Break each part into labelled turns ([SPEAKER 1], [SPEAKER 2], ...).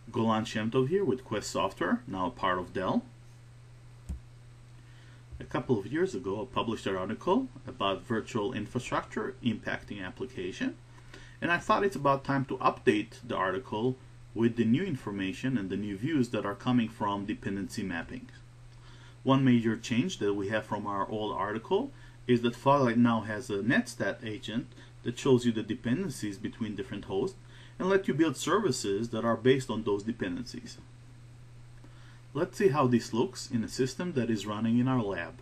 [SPEAKER 1] Shem-Tov here with Quest Software, now a part of Dell. A couple of years ago, I published an article about virtual infrastructure impacting application, and I thought it's about time to update the article with the new information and the new views that are coming from dependency mapping. One major change that we have from our old article is that Foglight now has a netstat agent that shows you the dependencies between different hosts and let you build services that are based on those dependencies. Let's see how this looks in a system that is running in our lab.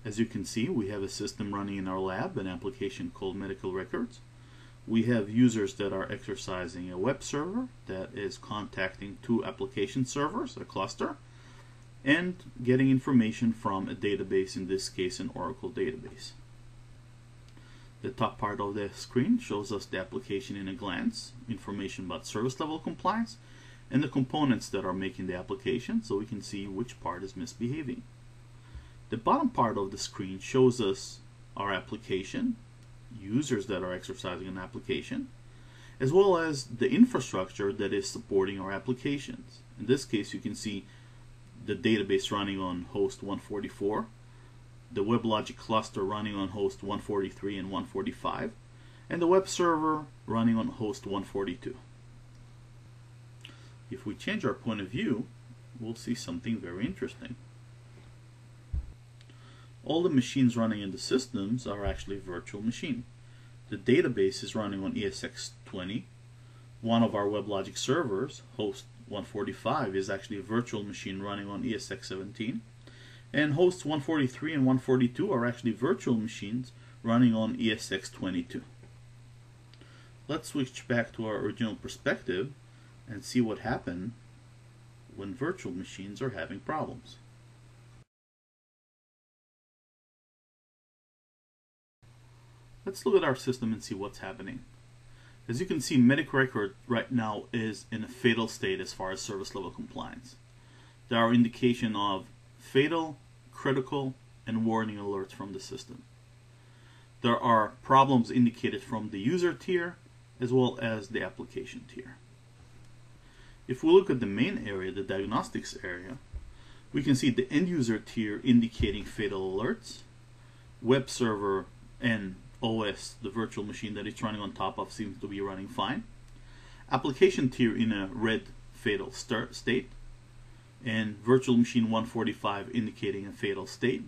[SPEAKER 1] As you can see, we have a system running in our lab, an application called Medical Records. We have users that are exercising a web server that is contacting two application servers, a cluster, and getting information from a database, in this case an Oracle database. The top part of the screen shows us the application in a glance, information about service level compliance, and the components that are making the application, so we can see which part is misbehaving. The bottom part of the screen shows us our application, users that are exercising an application, as well as the infrastructure that is supporting our applications. In this case, you can see the database running on host 144, the WebLogic cluster running on host 143 and 145, and the web server running on host 142. If we change our point of view, we'll see something very interesting. All the machines running in the systems are actually virtual machines. The database is running on ESX20. One of our WebLogic servers, host 145, is actually a virtual machine running on ESX17. And hosts 143 and 142 are actually virtual machines running on ESX22. Let's switch back to our original perspective and see what happened when virtual machines are having problems. Let's look at our system and see what's happening. As you can see, Medical Record right now is in a fatal state as far as service level compliance. There are indications of fatal, critical, and warning alerts from the system. There are problems indicated from the user tier as well as the application tier. If we look at the main area, the diagnostics area, we can see the end user tier indicating fatal alerts, web server and OS, the virtual machine that it's running on top of, seems to be running fine. Application tier in a red fatal state, and virtual machine 145 indicating a fatal state.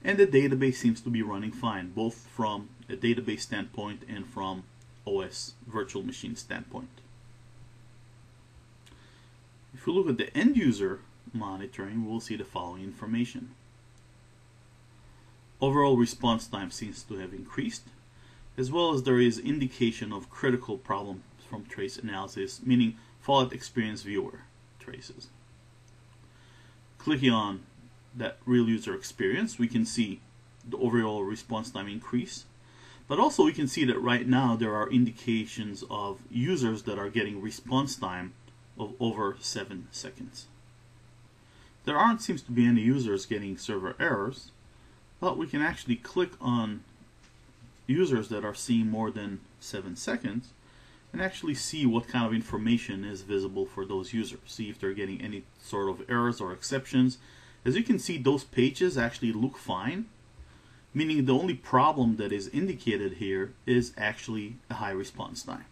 [SPEAKER 1] And the database seems to be running fine, both from a database standpoint and from OS virtual machine standpoint. If we look at the end user monitoring, we'll see the following information. Overall response time seems to have increased, as well as there is indication of critical problems from trace analysis, meaning Foglight Experience Viewer traces. Clicking on that real user experience, we can see the overall response time increase, but also we can see that right now there are indications of users that are getting response time of over 7 seconds. There seems to be any users getting server errors, but we can actually click on users that are seeing more than 7 seconds and actually see what kind of information is visible for those users. See if they're getting any sort of errors or exceptions. As you can see, those pages actually look fine, meaning the only problem that is indicated here is actually a high response time.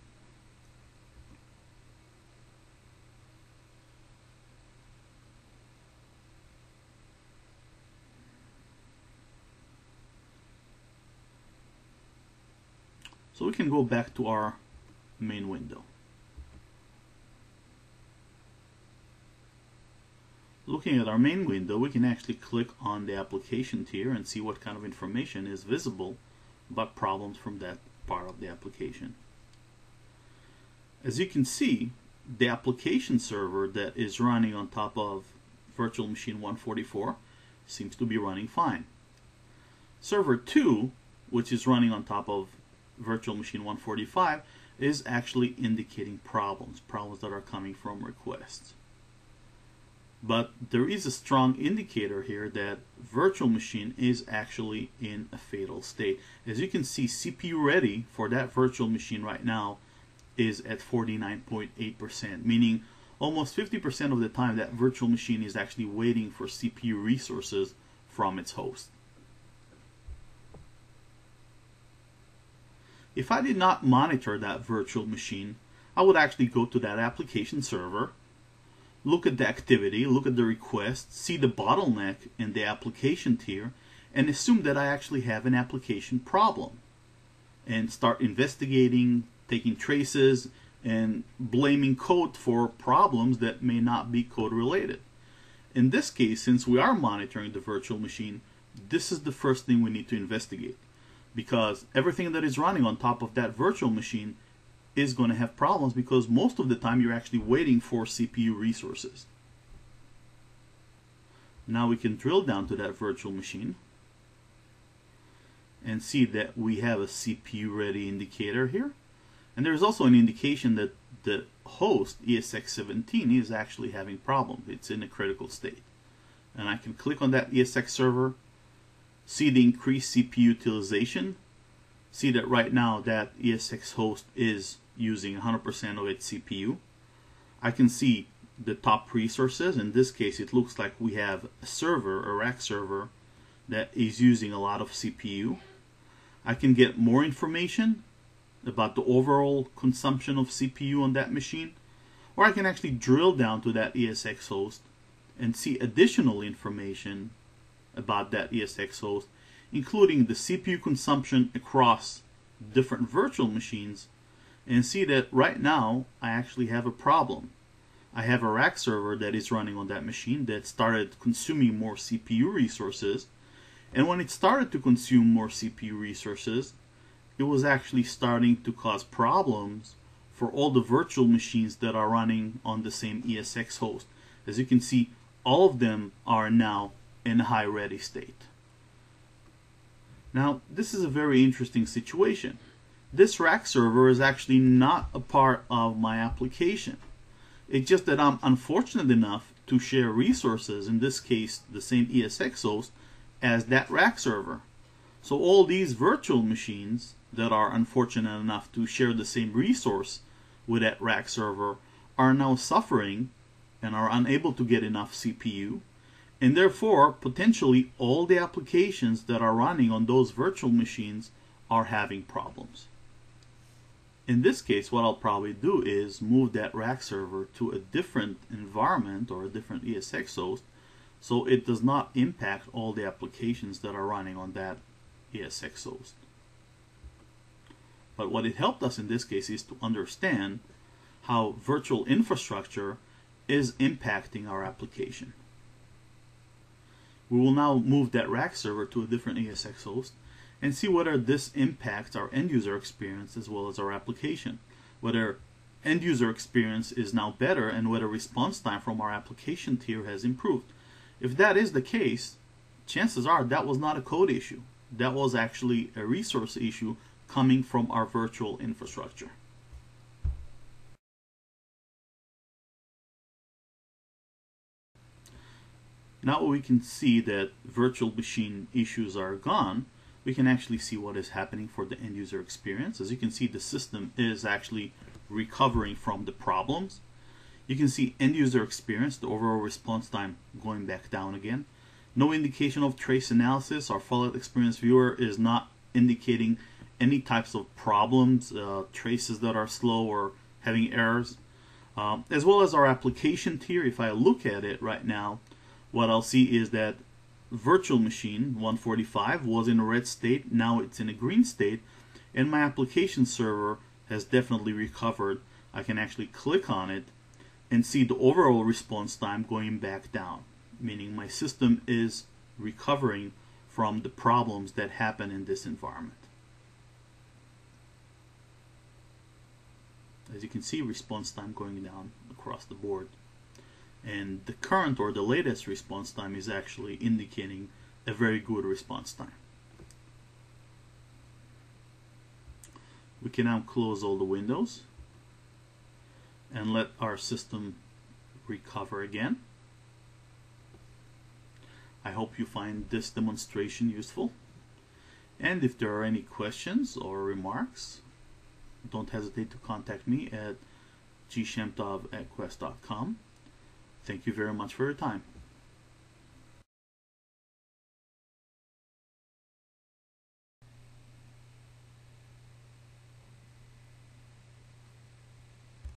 [SPEAKER 1] So we can go back to our main window. Looking at our main window, we can actually click on the application tier and see what kind of information is visible about problems from that part of the application. As you can see, the application server that is running on top of virtual machine 144 seems to be running fine. Server 2, which is running on top of virtual machine 145, is actually indicating problems that are coming from requests. But there is a strong indicator here that virtual machine is actually in a fatal state. As you can see, CPU ready for that virtual machine right now is at 49.8%, meaning almost 50% of the time that virtual machine is actually waiting for CPU resources from its host. If I did not monitor that virtual machine, I would actually go to that application server, look at the activity, look at the request, see the bottleneck in the application tier, and assume that I actually have an application problem, and start investigating, taking traces, and blaming code for problems that may not be code related. In this case, since we are monitoring the virtual machine, this is the first thing we need to investigate, because everything that is running on top of that virtual machine is going to have problems, because most of the time you're actually waiting for CPU resources. Now we can drill down to that virtual machine and see that we have a CPU ready indicator here, and there's also an indication that the host ESX17 is actually having problems. It's in a critical state, and I can click on that ESX server, see the increased CPU utilization, see that right now that ESX host is using 100% of its CPU. I can see the top resources. In this case, it looks like we have a server, a rack server, that is using a lot of CPU. I can get more information about the overall consumption of CPU on that machine, or I can actually drill down to that ESX host and see additional information about that ESX host, including the CPU consumption across different virtual machines, and see that right now I actually have a problem. I have a rack server that is running on that machine that started consuming more CPU resources, and when it started to consume more CPU resources, it was actually starting to cause problems for all the virtual machines that are running on the same ESX host. As you can see, all of them are now in a high ready state. Now, this is a very interesting situation. This rack server is actually not a part of my application. It's just that I'm unfortunate enough to share resources, in this case the same ESX host, as that rack server. So all these virtual machines that are unfortunate enough to share the same resource with that rack server are now suffering and are unable to get enough CPU, and therefore potentially all the applications that are running on those virtual machines are having problems. In this case, what I'll probably do is move that rack server to a different environment or a different ESX host, so it does not impact all the applications that are running on that ESX host. But what it helped us in this case is to understand how virtual infrastructure is impacting our application. We will now move that rack server to a different ESX host and see whether this impacts our end user experience as well as our application. Whether end user experience is now better and whether response time from our application tier has improved. If that is the case, chances are that was not a code issue. That was actually a resource issue coming from our virtual infrastructure. Now we can see that virtual machine issues are gone. We can actually see what is happening for the end user experience. As you can see, the system is actually recovering from the problems. You can see end user experience, the overall response time going back down again. No indication of trace analysis. Our Foglight experience viewer is not indicating any types of problems, traces that are slow or having errors. As well as our application tier, if I look at it right now, what I'll see is that virtual machine 145 was in a red state, now it's in a green state, and my application server has definitely recovered. I can actually click on it and see the overall response time going back down, meaning my system is recovering from the problems that happen in this environment. As you can see, response time going down across the board. And the current or the latest response time is actually indicating a very good response time. We can now close all the windows and let our system recover again. I hope you find this demonstration useful, and if there are any questions or remarks, don't hesitate to contact me at gshemtov@quest.com. Thank you very much for your time.